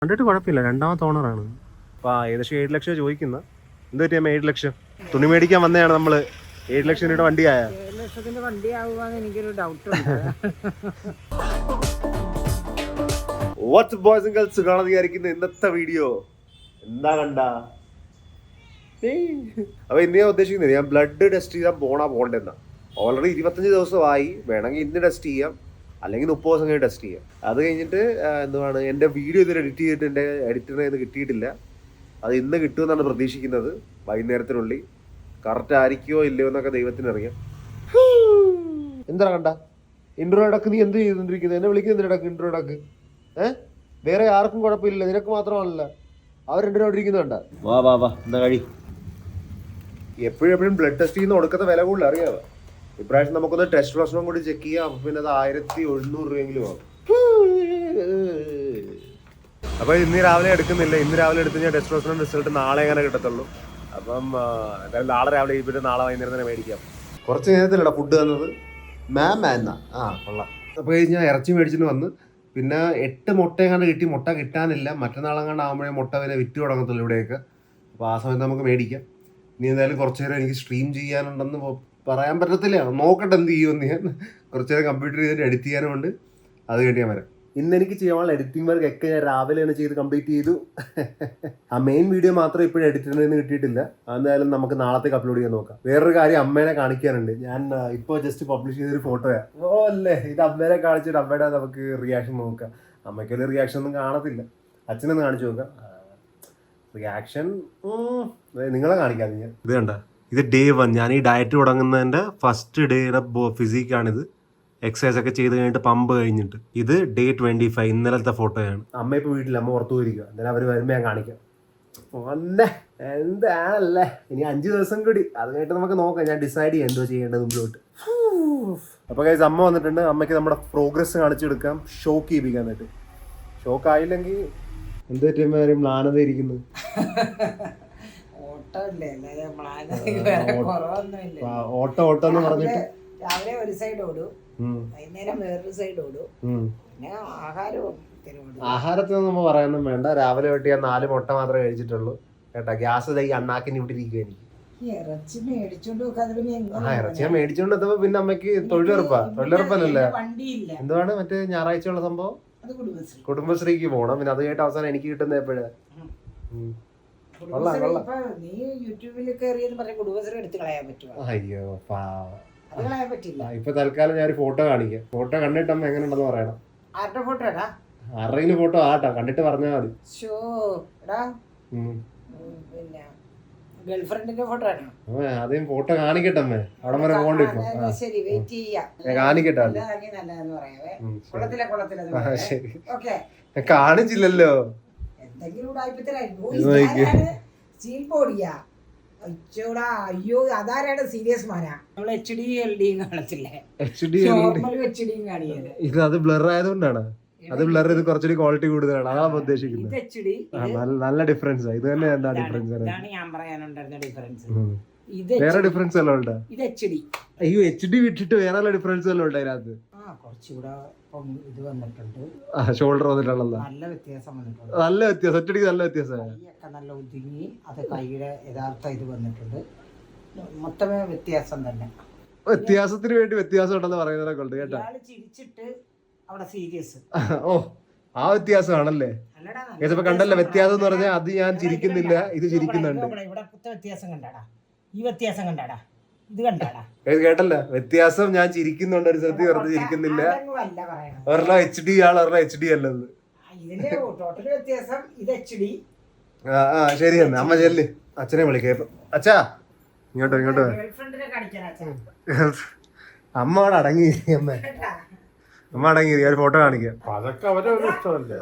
കണ്ടിട്ട് കുഴപ്പമില്ല, രണ്ടാമത്തെ ഓണറാണ്. അപ്പോൾ ഏകദേശം 7 ലക്ഷം ചോദിക്കുന്നത്. എന്ത് പറ്റിയാൽ 7 ലക്ഷം? തുണി മേടിക്കാൻ വന്നതാണ് നമ്മൾ. 7 ലക്ഷം രൂപയുടെ വണ്ടിയായ 7 ലക്ഷത്തിന്റെ വണ്ടി ആവുകയെന്ന് എനിക്കൊരു ഡൗട്ട് ഉണ്ട്. വാട്സ്ആപ്പ് ബോയ്സ് ആൻഡ് ഗേൾസ് കാണാൻ വിചാരിക്കുന്ന ഇന്നത്തെ വീഡിയോ എന്താ കണ്ട? അപ്പൊ ഇന്ന് ഞാൻ ഉദ്ദേശിക്കുന്നത് ഞാൻ ബ്ലഡ് ടെസ്റ്റ് ചെയ്യാൻ പോകണ്ടെന്നാ. ഓൾറെഡി 25 ദിവസമായി. വേണമെങ്കിൽ ഇന്ന് ടെസ്റ്റ് ചെയ്യാം, അല്ലെങ്കിൽ 30 ദിവസം കഴിഞ്ഞ് ടെസ്റ്റ് ചെയ്യാം. അത് കഴിഞ്ഞിട്ട് എന്തുവാണ്, എൻ്റെ വീഡിയോ ഇതിൽ എഡിറ്റ് ചെയ്തിട്ട് എൻ്റെ എഡിറ്ററിനെ ഇത് കിട്ടിയിട്ടില്ല. അത് ഇന്ന് കിട്ടുമെന്നാണ് പ്രതീക്ഷിക്കുന്നത്, വൈകുന്നേരത്തിനുള്ളിൽ. കറക്റ്റ് ആയിരിക്കുമോ ഇല്ലയോ എന്നൊക്കെ ദൈവത്തിനറിയാം. എന്താ കണ്ട ഇൻട്രോ ഇടക്ക് നീ എന്ത് ചെയ്തോണ്ടിരിക്കുന്നത്? എന്നെ വിളിക്കുന്നത് ഇടക്ക് ഇൻട്രോ ഇടക്ക്. വേറെ ആർക്കും കുഴപ്പമില്ല, നിനക്ക് മാത്രമല്ല. അവർ രണ്ടുപേരും അവിടെ ഇരിക്കുന്നുണ്ട. വാ വാ വാ, എന്താ കഴി. എപ്പോഴും ബ്ലഡ് ടെസ്റ്റ് ചെയ്യുന്ന കൊടുക്കുന്ന വില കൂടുതൽ അറിയാമോ? ഇപ്രാവശ്യം നമുക്കൊന്ന് ടെസ്റ്റ് പ്രശ്നം കൂടി ചെക്ക് ചെയ്യാം. അപ്പൊ പിന്നെ അത് 1700 രൂപയെങ്കിലും ആവും. അപ്പൊ ഇന്ന് രാവിലെ എടുക്കുന്നില്ല. ഇന്ന് രാവിലെ എടുത്ത് ഞാൻ ടെസ്റ്റ് പ്രശ്നം റിസൾട്ട് നാളെ അങ്ങനെ കിട്ടത്തുള്ളൂ. അപ്പം എന്തായാലും നാളെ രാവിലെ ചെയ്തിട്ട് നാളെ വൈകുന്നേരം തന്നെ മേടിക്കാം. കുറച്ച് നേരത്തിലടാ ഫുഡ് തന്നത്. എന്നാ കൊള്ളാം. അപ്പോൾ ഞാൻ ഇറച്ചി മേടിച്ചിട്ട് വന്ന് പിന്നെ 8 മുട്ടയെങ്ങാണ്ട് കിട്ടി. മുട്ട കിട്ടാനില്ല. മറ്റന്നാളെങ്ങാണ്ട് ആകുമ്പോഴേ മുട്ട വില വിറ്റ് തുടങ്ങത്തുള്ളൂ ഇവിടെയൊക്കെ. അപ്പോൾ ആ സമയത്ത് നമുക്ക് മേടിക്കാം. ഇനി എന്തായാലും കുറച്ച് നേരം എനിക്ക് സ്ട്രീം ചെയ്യാനുണ്ടെന്ന് പറയാൻ പറ്റത്തില്ല. നോക്കട്ടെ എന്ത് ചെയ്യുമെന്ന്. ഞാൻ കുറച്ച് നേരം കമ്പ്യൂട്ടർ ചെയ്തിട്ട് എഡിറ്റ് ചെയ്യാനുണ്ട്. അത് കഴിഞ്ഞ് ഞാൻ വരാം. ഇന്ന് എനിക്ക് ചെയ്യാനുള്ള എഡിറ്റിംഗ് വർക്ക് ഒക്കെ ഞാൻ രാവിലെ തന്നെ ചെയ്ത് കംപ്ലീറ്റ് ചെയ്തു. ആ മെയിൻ വീഡിയോ മാത്രം ഇപ്പോഴും എഡിറ്ററിന് കിട്ടിയിട്ടില്ല. എന്തായാലും നമുക്ക് നാളത്തേക്ക് അപ്ലോഡ് ചെയ്യാൻ നോക്കാം. വേറൊരു കാര്യം അമ്മേനെ കാണിക്കാനുണ്ട്. ഞാൻ ഇപ്പോൾ ജസ്റ്റ് പബ്ലിഷ് ചെയ്തൊരു ഫോട്ടോയാണ്. അല്ലേ, ഇത് അമ്മേനെ കാണിച്ചിട്ട് അമ്മയുടെ നമുക്ക് റിയാക്ഷൻ നോക്കാം. അമ്മയ്ക്കൊരു റിയാക്ഷൻ ഒന്നും കാണത്തില്ല. അച്ഛനൊന്ന് കാണിച്ചു നോക്കാം റിയാക്ഷൻ. നിങ്ങളെ കാണിക്കാതെ ഞാൻ. ഇത് കണ്ട, ഇത് Day 1. ഞാൻ ഈ ഡയറ്റ് തുടങ്ങുന്നതിൻ്റെ ഫസ്റ്റ് ഡേയുടെ ഫിസിക്കാണിത്. എക്സസൈസ് ഒക്കെ ചെയ്ത് കഴിഞ്ഞിട്ട് പമ്പ് കഴിഞ്ഞിട്ട്. ഇത് Day 25, ഇന്നലത്തെ ഫോട്ടോയാണ്. അമ്മ ഇപ്പോൾ വീട്ടിൽ, അമ്മ പുറത്തു പോയിരിക്കുക. എന്തായാലും അവർ വരുമ്പോൾ ഞാൻ കാണിക്കാം. എന്താണല്ലേ, ഇനി 5 ദിവസം കൂടി, അത് കഴിഞ്ഞിട്ട് നമുക്ക് നോക്കാം. ഞാൻ ഡിസൈഡ് ചെയ്യാം എന്തോ ചെയ്യേണ്ടത് മുമ്പോട്ട്. അപ്പോൾ ഗൈസ് അമ്മ വന്നിട്ടുണ്ട്. അമ്മയ്ക്ക് നമ്മുടെ പ്രോഗ്രസ് കാണിച്ചു കൊടുക്കാം, ഷോക്ക് ചെയ്യിപ്പിക്കാനായിട്ട്. ഷോക്ക് ആയില്ലെങ്കിൽ എന്ത് പറ്റിയ മ്ലാനത ഇരിക്കുന്നു. ഓട്ടം എന്ന് പറഞ്ഞിട്ട് രാവിലെ ഒരു സൈഡ് ഓടും, വൈകുന്നേരം വേറൊരു സൈഡ് ഓടും, പിന്നെ ആഹാരത്തിനൊന്നും നമ്മൾ പറയാനൊന്നും വേണ്ട. രാവിലെ തൊട്ട് ഞാൻ 4 മുട്ട മാത്രമേ കഴിച്ചിട്ടുള്ളൂ കേട്ടാ. ഗ്യാസ് ഈ അണ്ണാക്കിന് ഇവിടെ ഇരിക്കും എനിക്ക്. ഇറച്ചി മേടിച്ചോണ്ട് ഇറച്ചി ഞാൻ മേടിച്ചോണ്ട് എത്തുമ്പോ പിന്നെ അമ്മയ്ക്ക് തൊഴിലുറപ്പല്ലേ. എന്തുവാണ് മറ്റേ ഞായറാഴ്ചയുള്ള സംഭവം? കുടുംബശ്രീക്ക് പോകണം. പിന്നെ അത് കഴിഞ്ഞിട്ട് അവസാനം എനിക്ക് കിട്ടുന്ന എപ്പോഴാ? നീ യൂട്യൂബിൽ കയറിയെന്ന് പറഞ്ഞ കുടുംബശ്രീ എടുത്ത് കളയാൻ പറ്റുമോ? അയ്യോ കളയാൻ പറ്റില്ല. ഇപ്പൊ തൽക്കാലം ഞാൻ ഫോട്ടോ കാണിക്കാം. ഫോട്ടോ കണ്ടിട്ട് അമ്മ എങ്ങനെ ഉണ്ടെന്ന് പറയണം. ആരുടെ ഫോട്ടോ? ആരുടെയും ഫോട്ടോ ആട്ടാ, കണ്ടിട്ട് പറഞ്ഞാൽ മതി. പിന്നെ ഗേൾഫ്രണ്ടിന്റെ ഫോട്ടോ ആണ്. ആദ്യം ഫോട്ടോ കാണിക്കട്ടെ അമ്മേ. അവിടെ വരെ പോകണ്ട ഇപ്പൊ. ശരി, വെയിറ്റ് ചെയ്യാം. കാണിക്കട്ടെ. ശരി, കാണിച്ചില്ലല്ലോ. എന്തെങ്കിലും അയ്യോ, അതാരാണ് സീരിയസ് മാനാ? നമ്മള് HD LD കാണത്തില്ലേ? ഇത് അത് ബ്ലർ ആയതുകൊണ്ടാണ്. അത് ബ്ലർ ചെയ്ത് കുറച്ചുകൂടി ക്വാളിറ്റി കൂടുതലാണ്. അതാണ് ഉദ്ദേശിക്കുന്നത്. നല്ല ഡിഫറൻസ്. ഇത് തന്നെ എന്താ ഡിഫറൻസ്? ഞാൻ പറയാനുണ്ടായിരുന്ന ഡിഫറൻസ്. വേറെ ഡിഫറൻസ് എല്ലാം ഉണ്ട്. ഇത് HD. അയ്യോ, HD വിട്ടിട്ട് വേറെ ഡിഫറൻസ് എല്ലാം ഉണ്ട് അതിനകത്ത്. കുറച്ചുകൂടെ ഇത് വന്നിട്ടുണ്ട്. ഷോൾഡർ വന്നിട്ടുള്ളത് നല്ല വ്യത്യാസം വന്നിട്ടുണ്ട്. നല്ല വ്യത്യാസം. ഒറ്റടിക്ക് നല്ല വ്യത്യാസമാണ്. കൈയൊക്കെ നല്ല ഒതുങ്ങി. അത് കൈയുടെ യഥാർത്ഥ ഇത് വന്നിട്ടുണ്ട്. മൊത്തമേ വ്യത്യാസം തന്നെ. വ്യത്യാസത്തിന് വേണ്ടി വ്യത്യാസം ഉണ്ടെന്ന് പറയുന്നതൊക്കെ ഉണ്ട് കേട്ടോ. ചിരിച്ചിട്ട് അവിടെ സീരിയസ്. ഓ, ആ വ്യത്യാസമാണല്ലേ. ഇപ്പൊ കണ്ടല്ലോ വ്യത്യാസം എന്ന് പറഞ്ഞാൽ അത് ഞാൻ ചിരിക്കുന്നില്ല, ഇത് ചിരിക്കുന്നുണ്ട്. ഇവിടെ വ്യത്യാസം കണ്ടാടാ, ഈ വ്യത്യാസം കണ്ടാടാ, ഇത് കണ്ടാടാ. കേട്ടല്ലോ വ്യത്യാസം. ഞാൻ ചിരിക്കുന്നുണ്ട് ഒരു സ്ഥലത്ത്, വെറുതെ ചിരിക്കുന്നില്ല. ഒരെണ്ണം HD ആണ്, ഒരെണ്ണം HD അല്ലത്. ശരി തന്നെ. അമ്മ ചെല്ല്, അച്ഛനെ വിളിക്കാം. അച്ഛാ ഇങ്ങോട്ടോ ഇങ്ങോട്ടോ. അമ്മ അവിടെ അടങ്ങി. അമ്മ അടങ്ങി, ഒരു ഫോട്ടോ കാണിക്കാം. അതൊക്കെ അവരൊരു ഇഷ്ടമല്ലേ.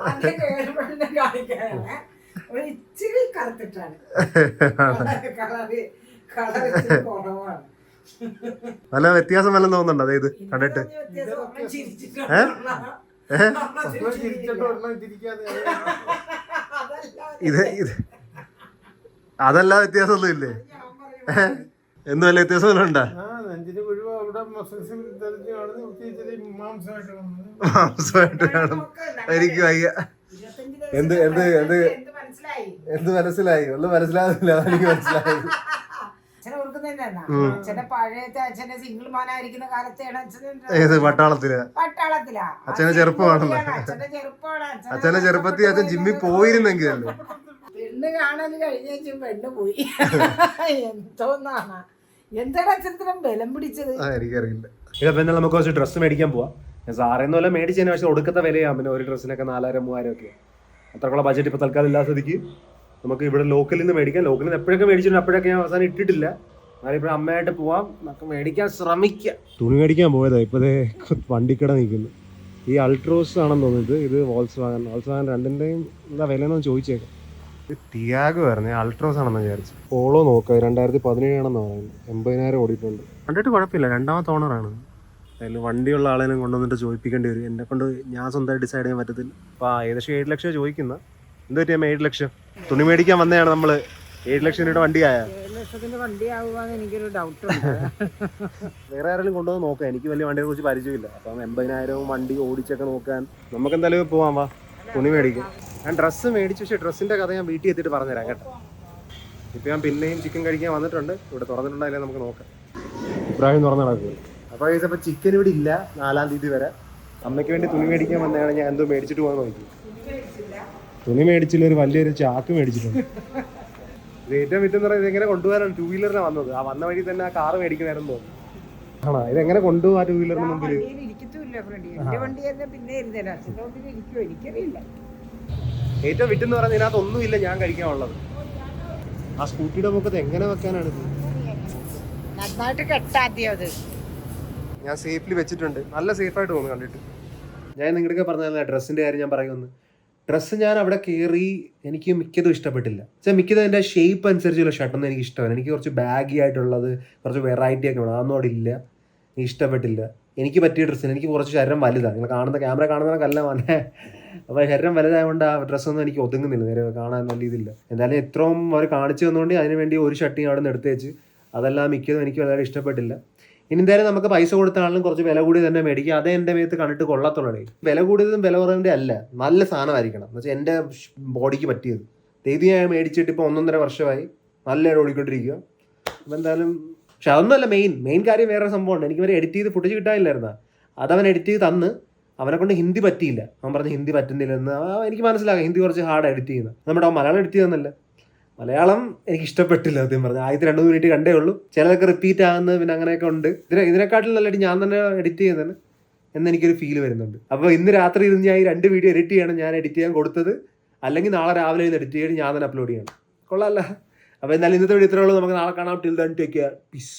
നല്ല വ്യത്യാസം വല്ലതും തോന്നുന്നുണ്ടോ അതായത് കണ്ടിട്ട്? ഇത് അതല്ല വ്യത്യാസമൊന്നും ഇല്ലേ? എന്ത് വല്ല വ്യത്യാസം വല്ല ഉണ്ടാ? മാംസമായിട്ട് കാണും. എനിക്ക് വയ്യ. എന്ത് എന്ത് എന്ത് എന്ത് മനസ്സിലായി? ഒന്നും മനസ്സിലാകുന്നില്ല. എനിക്ക് മനസ്സിലായി. അച്ഛനെ ഓർക്കുന്നതന്നെ. അച്ഛന്റെ പഴയത്തെ അച്ഛന്റെ സിംഗിൾ മാനായിരിക്കുന്ന കാലത്തെയാണ് ഏത് പട്ടാളത്തിലാ? പട്ടാളത്തിലാ. അച്ഛന്റെ ചെറുപ്പമാണല്ലോ. അച്ഛന്റെ ചെറുപ്പമാണ്. അച്ഛന്റെ ചെറുപ്പത്തിൽ അച്ഛൻ ജിമ്മിൽ പോയിരുന്നെങ്കിലല്ലോ. പെണ്ണ് കാണൽ കഴിഞ്ഞ പെണ്ണ് പോയി. എന്തോന്നാണ് എന്താണ് അച്ഛനത്തിനും ബലം പിടിച്ചത്? എനിക്കറിയില്ല. ഇതപ്പം എന്നാൽ നമുക്ക് കുറച്ച് ഡ്രസ്സ് മേടിക്കാൻ പോവാം. ഞാൻ സാറേന്നല്ല മേടിച്ചതിന് പക്ഷേ ഒടുക്കത്തെ വിലയാണ്. പിന്നെ ഒരു ഡ്രസ്സിനൊക്കെ 4000-3000 ഒക്കെ. അത്രക്കുള്ള ബഡ്ജറ്റ് ഇപ്പോൾ തൽക്കാലം ഇല്ലാത്ത സ്ഥിതിക്ക് നമുക്ക് ഇവിടെ ലോക്കലിൽ നിന്ന് മേടിക്കാം. ലോക്കലിൽ നിന്ന് എപ്പോഴൊക്കെ മേടിച്ചിട്ടുണ്ട് അപ്പോഴൊക്കെ ഞാൻ അവസാനം ഇട്ടിട്ടില്ല. എന്നാലും ഇപ്പോൾ അമ്മയായിട്ട് പോവാം, നമുക്ക് മേടിക്കാൻ ശ്രമിക്കാം. തുണി മേടിക്കാൻ പോയതാ. ഇപ്പോൾ വണ്ടിക്കട നിൽക്കുന്നു. ഈ അൾട്രോസ് ആണെന്ന് തോന്നുന്നത്. ഇത് വോൾസ് വാഗൻ രണ്ടിൻ്റെയും എന്താ വിലയെന്ന് ചോദിച്ചേക്കാം. ഇത് ടിയാഗോ ആയിരുന്നു. അൾട്രോസ് ആണെന്ന് വിചാരിച്ചു. പോളോ നോക്കാം. 2017 ആണെന്ന് പറയുന്നത്. 80,000 ഓടിയിട്ടുണ്ട്. കണ്ടിട്ട് കുഴപ്പമില്ല. രണ്ടാമത്തെ ഓണറാണ്. അതിൽ വണ്ടിയുള്ള ആളെയും കൊണ്ടുവന്നിട്ട് ചോദിപ്പിക്കേണ്ടി വരും. എന്നെ കൊണ്ട് ഞാൻ സ്വന്തമായി ഡിസൈഡ് ചെയ്യാൻ പറ്റത്തില്ല. അപ്പോൾ ഏകദേശം 7 ലക്ഷം ചോദിക്കുന്ന. എന്ത് പറ്റിയാൽ 7 ലക്ഷം? തുണി മേടിക്കാൻ വന്നതാണ് നമ്മൾ. 7 ലക്ഷം രൂപയുടെ വണ്ടിയായ 7 ലക്ഷത്തിന്റെ വണ്ടി ആവുകയെന്ന് എനിക്കൊരു ഡൗട്ട് ഉണ്ട്. വേറെ ആരെങ്കിലും കൊണ്ടുവന്ന് നോക്കാം. എനിക്ക് വലിയ വണ്ടിയെ കുറിച്ച് പരിചയമില്ല. അപ്പം 80,000 വണ്ടി ഓടിച്ചൊക്കെ നോക്കാൻ നമുക്ക് എന്തായാലും പോവാം. വാ, തുണി മേടിക്കാം. ഞാൻ ഡ്രസ്സ് മേടിച്ചു. പക്ഷേ ഡ്രസ്സിൻ്റെ കഥ ഞാൻ വീട്ടിൽ എത്തിയിട്ട് പറഞ്ഞുതരാം കേട്ടോ. ഇപ്പം ഞാൻ പിന്നെയും ചിക്കൻ കഴിക്കാൻ വന്നിട്ടുണ്ട്. ഇവിടെ തുറന്നിട്ടുണ്ടായില്ലേ, നമുക്ക് നോക്കാം. ഇബ്രാഹിം തുറന്നു നടക്കുക. അപ്പോൾ ഇപ്പോൾ ചിക്കൻ ഇവിടെ ഇല്ല 4-ാം തീയതി വരെ. അമ്മയ്ക്ക് വേണ്ടി തുണി മേടിക്കാൻ വന്നതാണ്. ഞാൻ എന്തോ മേടിച്ചിട്ട് പോകാൻ നോക്കി. തുണി മേടിച്ചില്ല, ഒരു വലിയൊരു ചാക്ക് മേടിച്ചിട്ടുണ്ട്. ഇത് ഏറ്റവും വിറ്റെന്ന് പറയുന്നത് ഇതെങ്ങനെ കൊണ്ടുപോകാനാണ്. 2 വീലറിനാണ് വന്നത്. ആ വന്ന വഴി തന്നെ ആ കാറ് മേടിക്കണമായിരുന്നു തോന്നുന്നു. ആണോ? ഇതെങ്ങനെ കൊണ്ടുപോകാം 2 വീലറിന് മുമ്പിൽ? ഏറ്റവും വിറ്റെന്ന് പറയുന്നത് ഇതിനകത്ത് ഒന്നുമില്ല ഞാൻ കഴിക്കാനുള്ളത്. ആ സ്കൂട്ടിയുടെ മുഖത്ത് എങ്ങനെ വെക്കാനാണ് ഇത്? നന്നായിട്ട് കെട്ടാദ്യം അത് ഞാൻ സേഫ്ലി വെച്ചിട്ടുണ്ട്. നല്ല സേഫായിട്ട് തോന്നുന്നു കണ്ടിട്ട്. ഞാൻ നിങ്ങളുടെയൊക്കെ പറഞ്ഞ ഡ്രസ്സിൻ്റെ കാര്യം ഞാൻ പറയുമെന്ന്. ഡ്രസ്സ് ഞാൻ അവിടെ കയറി എനിക്ക് മിക്കതും ഇഷ്ടപ്പെട്ടില്ല. പക്ഷേ മിക്കതും എൻ്റെ ഷേപ്പ് അനുസരിച്ചുള്ള ഷർട്ടൊന്നും എനിക്ക് ഇഷ്ടമല്ല. എനിക്ക് കുറച്ച് ബാഗി ആയിട്ടുള്ളത്, കുറച്ച് വെറൈറ്റി ഒക്കെ വേണം. അതൊന്നും അവിടെ ഇല്ല. എനിക്ക് ഇഷ്ടപ്പെട്ടില്ല. എനിക്ക് പറ്റിയ ഡ്രസ്സിന് എനിക്ക് കുറച്ച് ശരീരം വലുതാണ്. നിങ്ങൾ കാണുന്ന ക്യാമറ കാണുന്നതൊക്കെ മോനെ. അപ്പോൾ ശരീരം വലുതായതുകൊണ്ട് ആ ഡ്രസ്സൊന്നും എനിക്ക് ഒതുങ്ങുന്നില്ല. നേരെ കാണാൻ നല്ല ഇതില്ല. എന്തായാലും ഇത്രയും അവർ കാണിച്ചു തന്നുകൊണ്ട് അതിന് വേണ്ടി ഒരു ഷർട്ട് അവിടെ നിന്ന് എടുത്ത് വെച്ച്. അതെല്ലാം മിക്കതും എനിക്ക് വളരെ ഇഷ്ടപ്പെട്ടില്ല. ഇനി എന്തായാലും നമുക്ക് പൈസ കൊടുത്താണെങ്കിലും കുറച്ച് വില കൂടി തന്നെ മേടിക്കുക. അതേ എൻ്റെ മേത്ത് കണ്ടിട്ട് കൊള്ളത്തുള്ളൂ. വില കൂടിയതും വില കുറവിൻ്റെ അല്ല, നല്ല സാധനമായിരിക്കണം. എന്ന് വെച്ചാൽ എൻ്റെ ബോഡിക്ക് പറ്റിയത്. ഇത് ഞാൻ മേടിച്ചിട്ട് ഇപ്പോൾ 1.5 വർഷമായി നല്ലതായിട്ട് ഓടിക്കൊണ്ടിരിക്കുക. അപ്പോൾ എന്തായാലും പക്ഷെ അതൊന്നുമല്ല മെയിൻ കാര്യം. വേറെ സംഭവമുണ്ട്. എനിക്ക് വരെ എഡിറ്റ് ചെയ്ത് ഫുട്ടേജ് കിട്ടാനില്ലായിരുന്ന അതവൻ എഡിറ്റ് ചെയ്ത് തന്ന്. അവനെ കൊണ്ട് ഹിന്ദി പറ്റിയില്ല. അവൻ പറഞ്ഞ് ഹിന്ദി പറ്റുന്നില്ലെന്ന്. എനിക്ക് മനസ്സിലാക്കാം. ഹിന്ദി കുറച്ച് ഹാർഡ് എഡിറ്റ് ചെയ്യുന്നത്. നമ്മുടെ മലയാളം എഡിറ്റ് ചെയ്യുന്നല്ല. മലയാളം എനിക്ക് ഇഷ്ടപ്പെട്ടില്ല സത്യം പറഞ്ഞാൽ. ആദ്യത്തെ 2-3 മിനിറ്റ് കണ്ടേ ഉള്ളൂ. ചിലതൊക്കെ റിപ്പീറ്റ് ആകുന്നത് പിന്നെ അങ്ങനെയൊക്കെ ഉണ്ട്. ഇതിനെക്കാട്ടിലും നല്ലതായിട്ട് ഞാൻ തന്നെ എഡിറ്റ് ചെയ്യുന്നതാണ് എന്നെനിക്കൊരു ഫീൽ വരുന്നുണ്ട്. അപ്പോൾ ഇന്ന് രാത്രി ഇരുന്ന് ഞാൻ ഈ 2 വീഡിയോ എഡിറ്റ് ചെയ്യണം. ഞാൻ എഡിറ്റ് ചെയ്യാൻ കൊടുത്തത്. അല്ലെങ്കിൽ നാളെ രാവിലെ ഇരുന്ന് എഡിറ്റ് ചെയ്ത് ഞാൻ തന്നെ അപ്ലോഡ് ചെയ്യണം. കൊള്ളാമല്ല? അപ്പോൾ എന്തായാലും ഇന്നത്തെ വീഡിയോ ഇത്രയുള്ളൂ. നമുക്ക് നാളെ കാണാം. Till then take care. Piece.